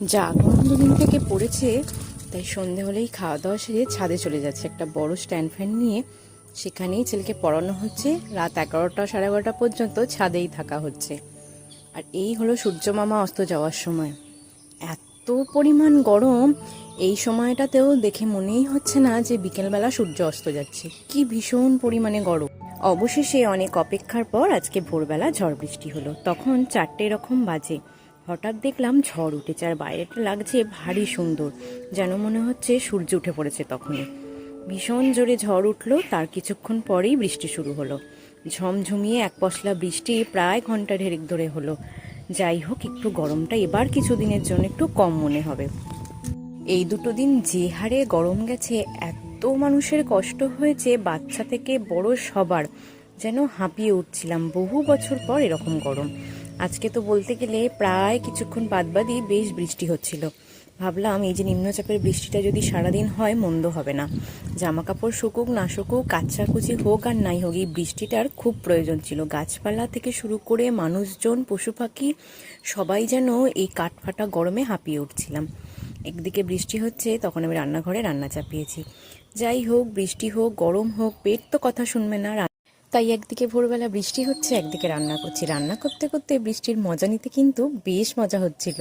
যা গরম দুদিন থেকে পড়েছে, তাই সন্ধে হলেই খাওয়া দাওয়া সেরে ছাদে চলে যাচ্ছে। একটা বড় স্ট্যান্ড ফ্যান নিয়ে সেখানেই ছেলেকে পড়ানো হচ্ছে। রাত 11টা 11:30 পর্যন্ত ছাদেই থাকা হচ্ছে। আর এই হলো সূর্য মামা অস্ত যাওয়ার সময়। এত পরিমাণ গরম, এই সময়টাতেও দেখে মনেই হচ্ছে না যে বিকেলবেলা সূর্য অস্ত যাচ্ছে। কি ভীষণ পরিমাণে গরম। অবশেষে অনেক অপেক্ষার পর আজকে ভোরবেলা ঝড় বৃষ্টি হলো। তখন 4টে এরকম বাজে। হঠাৎ দেখলাম ঝড় উঠেছে, আর বাইরেটা লাগছে ভারী সুন্দর, যেন মনে হচ্ছে সূর্য উঠে পড়েছে তখনই। ভীষণ জোরে ঝড় উঠলো, তার কিছুক্ষণ পরেই বৃষ্টি শুরু হলো। ঝমঝমিয়ে এক পশলা বৃষ্টি প্রায় ঘন্টা ঢেরেক ধরে হলো। যাই হোক, একটু গরমটা এবার কিছুদিনের জন্য একটু কম মনে হবে। এই দুটো দিন যে হারে গরম গেছে, এত মানুষের কষ্ট হয়েছে, বাচ্চা থেকে বড় সবার, যেন হাঁপিয়ে উঠছিলাম। বহু বছর পর এরকম গরম। আজকে তো বলতে গেলে প্রায় কিছুক্ষণ বাদই বেশ বৃষ্টি হচ্ছিল। ভাবলাম এই যে নিম্নচাপের বৃষ্টিটা যদি সারাদিন হয় মন্দ হবে না। জামা কাপড় শুকুক না শুকুক, কাচাকুচি হোক আর নাই হোক, এই বৃষ্টিটার খুব প্রয়োজন ছিল। গাছপালা থেকে শুরু করে মানুষজন, পশু পাখি, সবাই যেন এই কাঠফাটা গরমে হাঁপিয়ে উঠছিলাম। একদিকে বৃষ্টি হচ্ছে, তখন আমি রান্নাঘরে রান্না চাপিয়েছি। যাই হোক, বৃষ্টি হোক গরম হোক, পেট তো কথা শুনবে না। তাই একদিকে ভোরবেলা বৃষ্টি হচ্ছে, একদিকে রান্না করছি। রান্না করতে করতে বৃষ্টির মজা নিতে কিন্তু বেশ মজা হচ্ছিল।